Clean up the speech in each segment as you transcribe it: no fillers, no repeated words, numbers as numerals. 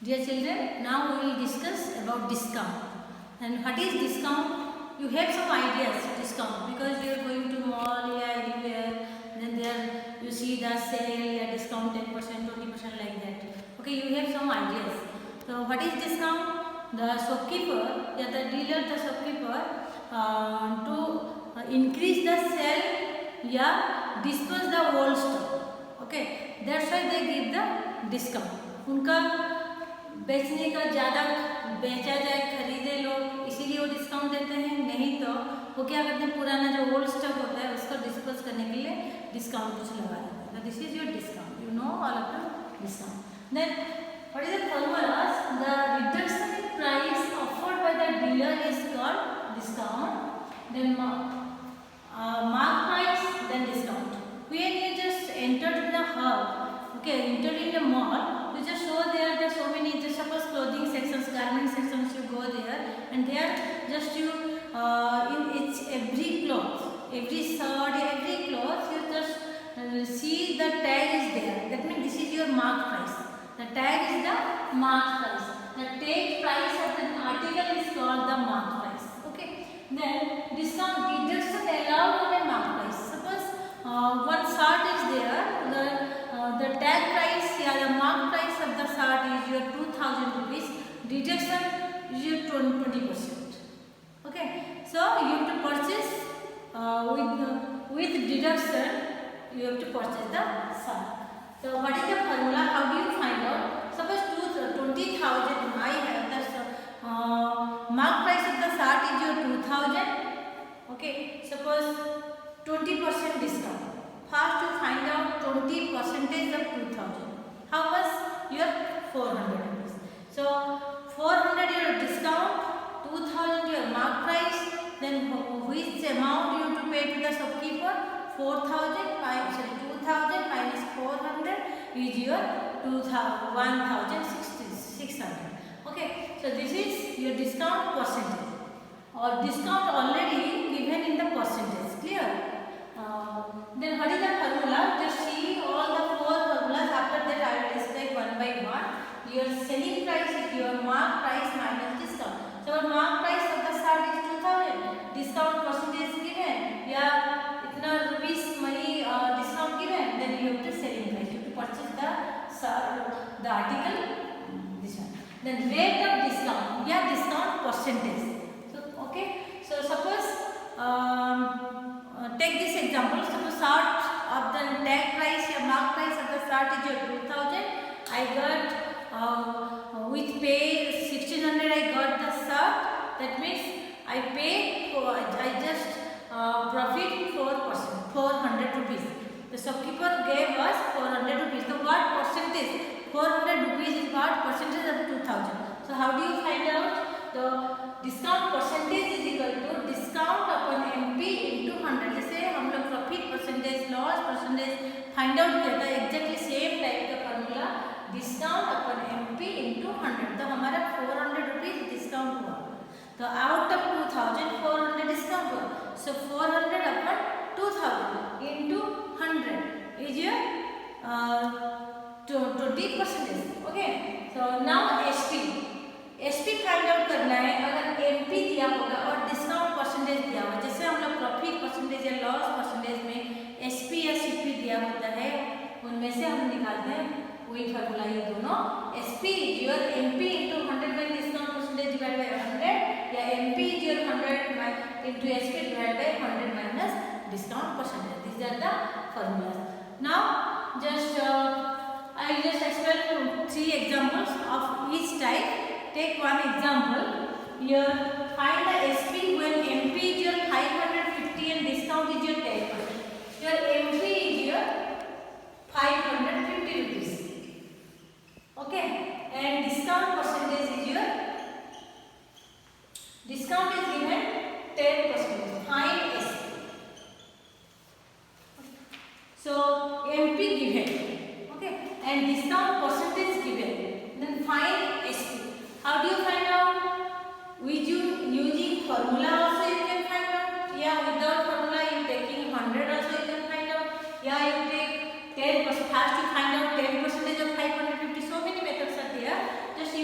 Dear children, now we will discuss about discount. And what is discount? You have some ideas discount because you are going to mall, yeah, anywhere. Then there you see the sale, yeah, discount 10%, 20% like that. Okay, you have some ideas. So what is discount? The shopkeeper, yeah, the dealer, the shopkeeper to increase the sale, yeah, dispose the old stock. Okay, that's why they give the discount. उनका बेचने का ज़्यादा बेचा जाए, खरीदे लोग, इसीलिए वो डिस्काउंट देते हैं। नहीं तो वो क्या करते हैं, पुराना जो ओल्ड स्टॉक होता है उसको डिस्पोज करने के लिए डिस्काउंट कुछ लगा देते हैं। This is your discount, you know all of the discount. Then what is the formulas? The reduction in price offered by the dealer is called discount. Then mark price, then discount. When you just entered in the hall, okay, entered in the mall, you just show there the so many, just suppose clothing sections, garment sections, you go there and there just you in each every cloth, every shirt, every cloth, you just see the tag is there. That means this is your mark price. The tag is the mark price. The tag price of the article is called the mark price. Okay. Then discount deduction allowed on a mark price. Suppose one shirt is there, the tag price, yeah, the mark price of the shirt is your 2000 rupees. Deduction is your 20%. Okay, so you have to purchase with deduction. You have to purchase the shirt. So what is the formula? How do you find out? Suppose 20,000 I have the mark price of the shirt is your 2000. Okay, suppose 20% discount. First you find out 20% of 2000. How much? Your 400 rupees. So 400 your discount, 2000 your mark price. Then which amount you have to pay to the shopkeeper? 2000 minus 400 is your 1600. Okay, so this is your discount percentage. Or discount already given in the percentage. Clear? Then what is the formula? Just see all the 4 formulas. After that I will describe one by one. Your selling price is your mark price minus discount. So mark price of the shirt is 2000. Discount percentage given. Yeah, itna rupees money discount given. Then you have to selling price. You have to purchase the shirt, the article. This one. Then rate of discount. Yeah, discount percentage. Okay, so suppose take this example. Suppose shirt of the tag price, your mark price of the shirt is your 2000. I got with pay 1600. I got the shirt. That means I pay for, I just profit 4%, 400 rupees. The shopkeeper gave us 400 rupees. So what percentage? 400 rupees is what percentage of 2000. So how do you find out? The discount percentage is equal to discount upon MP into 100. जैसे हम लोग profit percentage, loss percentage find out किया था, exactly same type का formula discount upon MP into 100. तो हमारा 400 rupees discount हुआ. तो आउट ऑफ 2000 400 डिस्काउंट हुआ. सो 400 अपन 2000 into 100 is your 20%. Okay, so now SP find out करना है. अगर MP दिया होगा और डिस्काउंट परसेंटेज दिया होगा, जैसे हम लोग प्रॉफिट परसेंटेज या लॉस परसेंटेज में SP या CP दिया होता है, उनमें से हम निकालते हैं वही फार्मूला. ये दोनों SP is your MP into 100 by discount percentage divide by 100, या MP is your 100 into SP divide by 100 minus discount percentage. This are the formulas. Now just I just explain 3 examples of each type. Take one example. Here, find the SP when MP is your 550 and discount is your 10%. Your MP is your 550 rupees. Okay, and discount percentage is your discount is given 10%. Find SP. So MP given. Okay, and discount percentage given. Then find SP. How do you find out? With you using formula also you can find out. Yeah, without formula you taking 100 also you can find out. Yeah, you take 10%. First you find out 10% of 550. So many methods are there. Just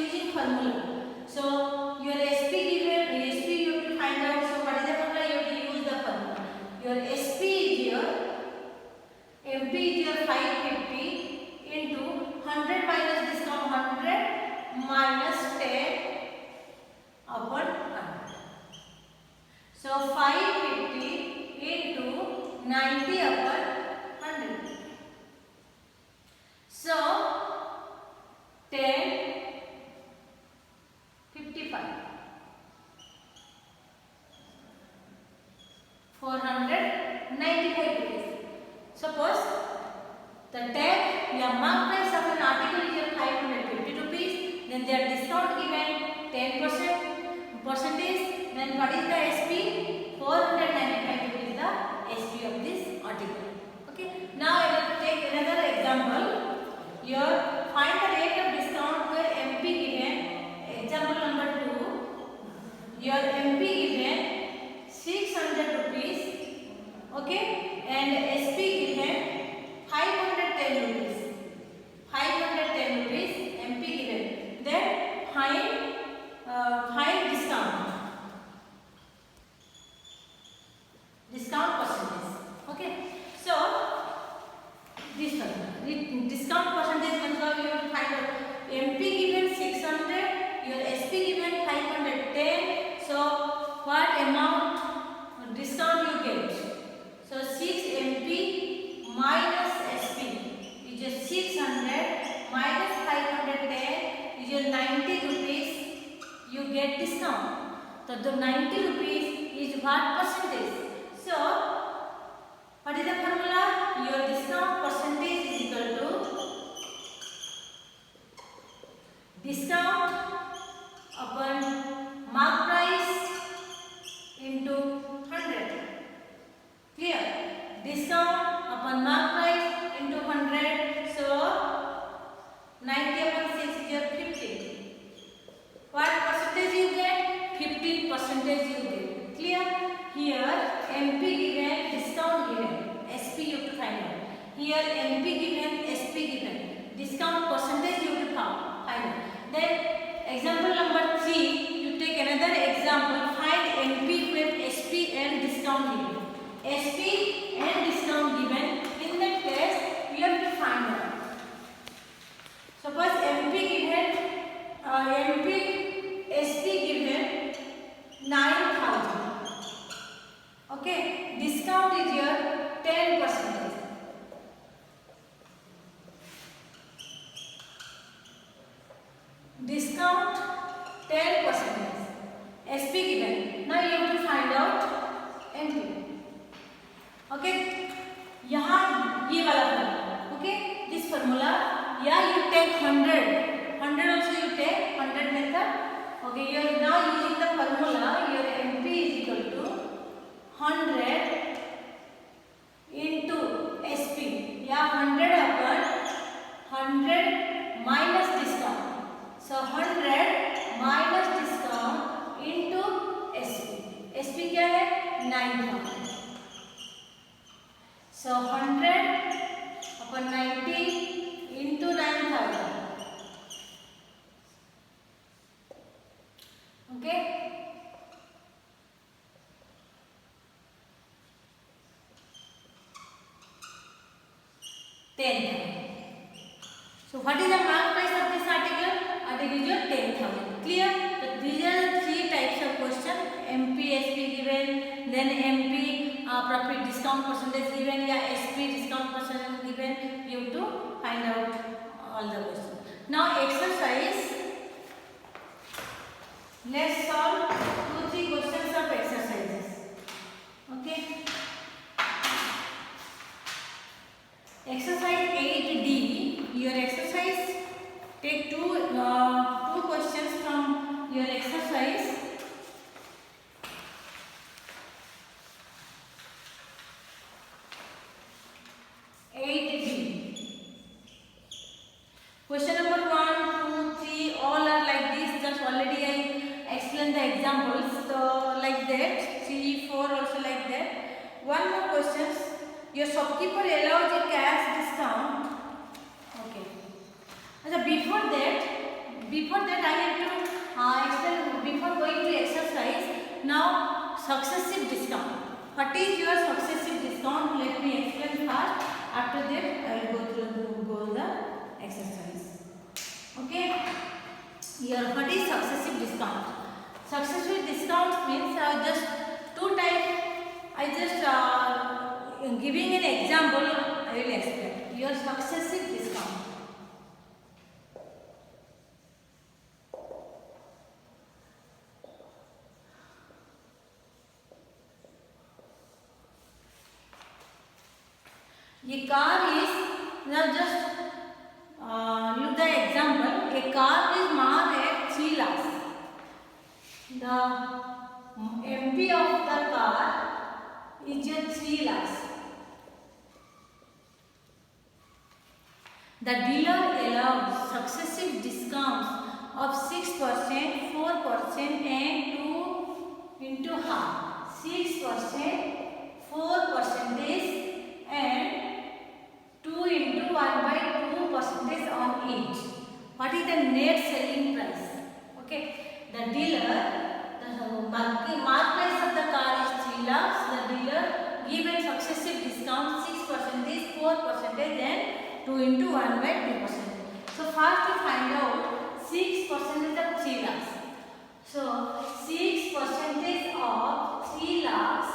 95 rupees. Suppose the tag your mark price of an article is 550 rupees, then their discount given 10% percentage, then what is the SP? 495 rupees the SP of this article. Okay. Now I will take another example. Here find the rate of discount where MP given. Example number 2. Your MP given 600 rupees. Okay, and SP given 510 rupees. 510 rupees MP given. Then find discount. Discount percentage. Okay, so this one discount percentage means you have to find out MP given 600, your SP given 510. So what amount discount you get? So 6 MP minus SP is your 600 minus 510 is your 90 rupees. You get discount. So the 90 rupees is what percentage? So what is the formula? Your discount percentage is equal to discount upon mark price into 100. Clear? Discount upon mark price into 100. So 90 upon 6 is your 15. What percentage you get? 15% you get. Clear? Here MP given, discount given, SP you have to find out. Here MP given, SP given, discount percentage you have to find out. Then example number 3, you take another example. Find MP with SP and discount given. SP and discount given. In that case, you have to find out. Suppose MP given, SP given 9,000. Okay, discount is your 10%. Discount 10%. SP given. Now you have to find out MP. Okay, यहाँ ये वाला formula. Okay, this formula. Yeah, you take 100. 100 also you take 100 method. Okay, you are now using the formula. Your MP is equal to 100 into SP. Yeah, 100 upon 100 minus discount. So 100 minus discount into SP. SP क्या है? 9,000. So 100 upon 90 into 9,000. Okay. So what is the mark price of this article? Article is your 10,000. Clear? So these are the 3 types of question. MP, SP given, then MP profit discount percentage given, या SP discount percentage given. You have to find out all the questions. Now exercise. Let's solve 2-3 questions of exercises. Okay. Exercise 8D. Your exercise. Take two questions from your exercise. Question number 1, 2, 3, all are like this. Just already I explained the examples. So like that, 3, 4 also like that. One more questions. Your shopkeeper allows a cash discount. Okay. So before that I have to explain. Before going to exercise, now successive discount. What is your successive discount? Let me explain first. After that, I will go the exercise. Okay. Here, what is successive discount? Successive discount means just 2 types. I just giving an example. I will explain. Your successive discount. ये car is, now just look the example. A car is marked at 3 lakhs. The MP of the car is at 3 lakhs. The dealer allows successive discounts of 6%, 4% and 2 into half. 6%, 4% and 2 into 1/2% on each. What is the net selling price? Okay, the dealer, the mark price of the car is 3 lakhs. The dealer given successive discount 6%, 4% and 2 into 1/2%. So first to find out 6% of 3 lakhs. So 6% of 3 lakhs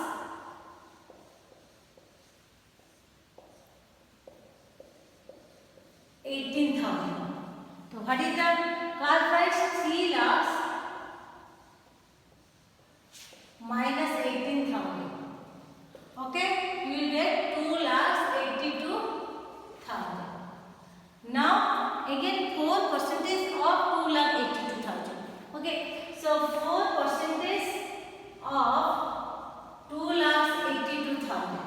$18,000. So what is the car price? 3 lakhs minus 18,000. Okay, you will get 2,82,000. Now again 4% of 2,82,000. Okay, so 4% of 2,82,000.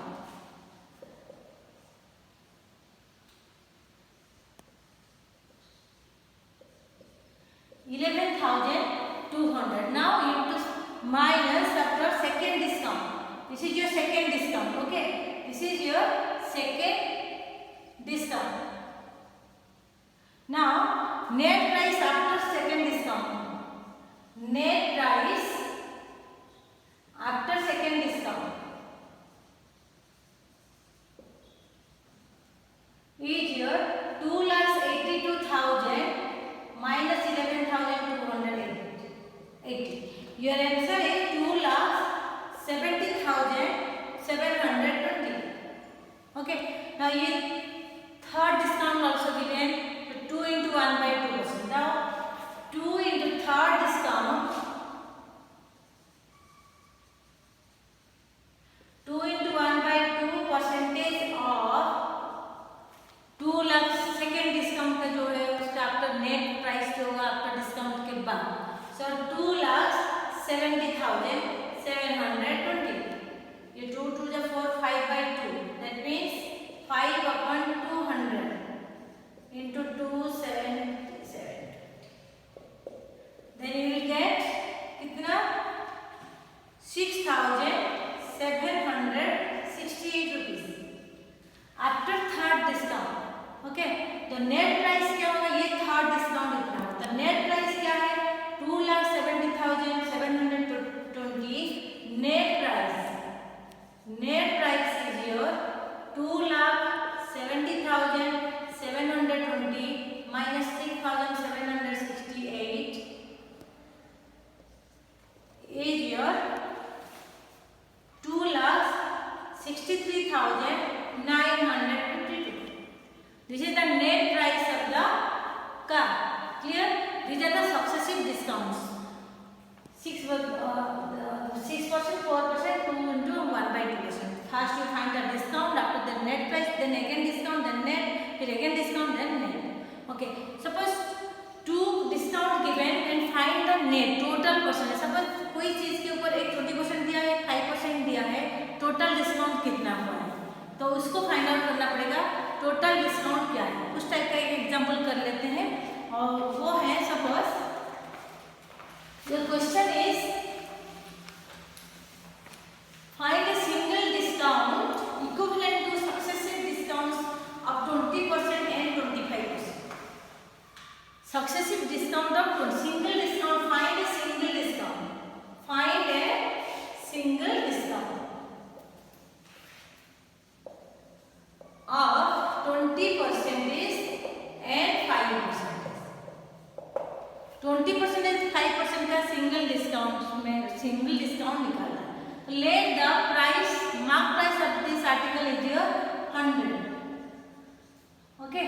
11,200. Now you have to minus after second discount. This is your second discount. Okay, this is your second discount. Now net price after second discount. Net price after second discount is your 2,82,000 minus 11,280. Your answer is 2,70,720. Okay. Now ये third discount also given 2 into 1/2%. Now 2 into third discount, 2 into 1/2% of 2 lakh second discount का जो है उसका after net price जो होगा after discount के बाद. सो 2,70,720. ये 2 to the 4 5/2. That means 5/200 into 277. Then you will get कितना 6,768 rupees after third discount. Okay, तो नेट प्राइस क्या होगा? ये थर्ड डिस्काउंट इतना होगा. तो नेट प्राइस क्या है? 2,70,720. Net price is your 2,70,720 minus 6,768 is your 2,63,952. This is the net price of the car. Clear? These are the successive discounts. 6%, 4%, 2 into 1/2%. First you find the discount, after the net price, then again discount, then net, then again discount, then net. Okay. Suppose 2 discount given and find the net total percentage. Suppose कोई चीज के ऊपर एक 20% दिया है, 5% दिया है, total discount कितना हुआ है, तो उसको फाइंड आउट करना पड़ेगा. टोटल डिस्काउंट क्या है, उस टाइप का एक एग्जांपल कर लेते हैं. और वो है suppose the question is find a single discount equivalent to successive discounts of 20% and 25%. Successive discount of single discount. Find a single discount. Find a single discount of 20% and 5%. 20% 5% का single discount में single discount निकालना है. Let the price mark price of this article is your 100. Okay,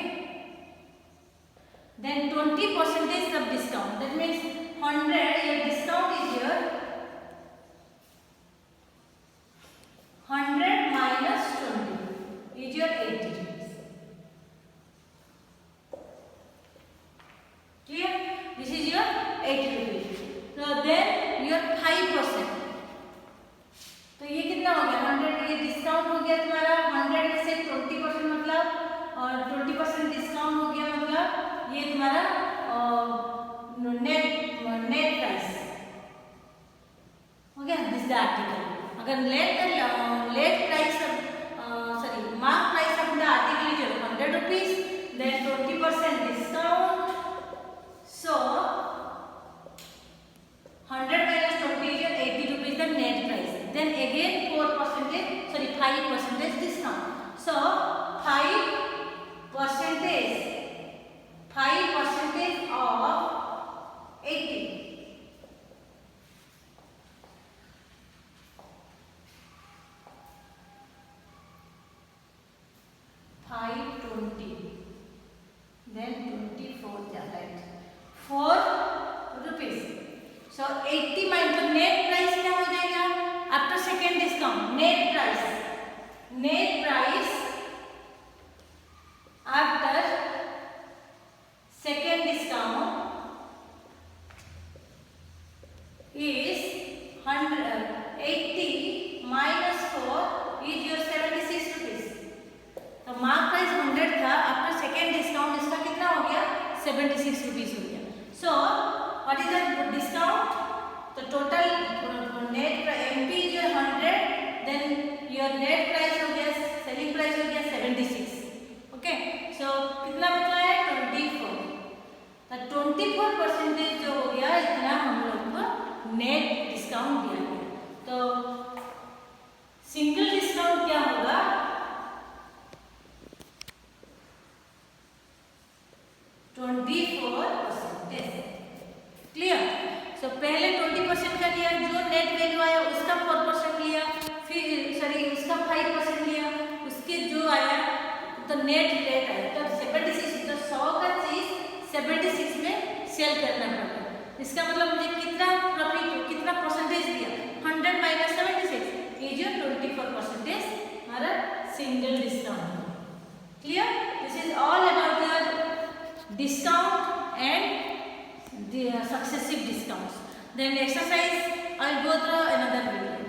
then 20% of discount. That means 100. Your discount is your 100 minus 20 is your 80. 80 rupees. So then your 5%. तो ये कितना हो गया 100. ये discount हो गया तुम्हारा 100 में से 20% मतलब और 20% डिस्काउंट हो गया मतलब ये तुम्हारा नेट प्राइस हो गया. This the article. अगर लेट प्राइस mark price of the article is 100 rupees, then 20% discount. So 100 minus 20 is 80 rupees the net price. Then again 5% discount. So 5% of 80. 520, then 24, right? 4 rupees. So 80 minus net price क्या हो जाएगा after second discount. Net price after second discount is 80 minus 4 is your 76 rupees. तो mark price 100 था, after second discount इसका कितना हो गया 76 rupees हो गया. So what is the discount? तो total net MP is 100, then your net price हो गया सेलिंग प्राइस हो गया 76. ओके, सो कितना बचा है 24. तो 24% जो हो गया इतना हम लोग को नेट डिस्काउंट दिया गया. तो सिंगल डिस्काउंट क्या होगा 24%. क्लियर? सो पहले 20% का लिया, जो नेट वैल्यू आया उसका 4% लिया, फिर उसका 5% लिया, उसके जो आया तो नेट रेट आया तो 76. तो 100 का चीज 76 में सेल करना पड़ता. इसका मतलब मुझे कितना प्रॉफिट कितना परसेंटेज दिया 100 minus 76 इज योर 24% हमारा single discount. Clear? This is all about your discount and the successive discounts. Then exercise I'll go through another video.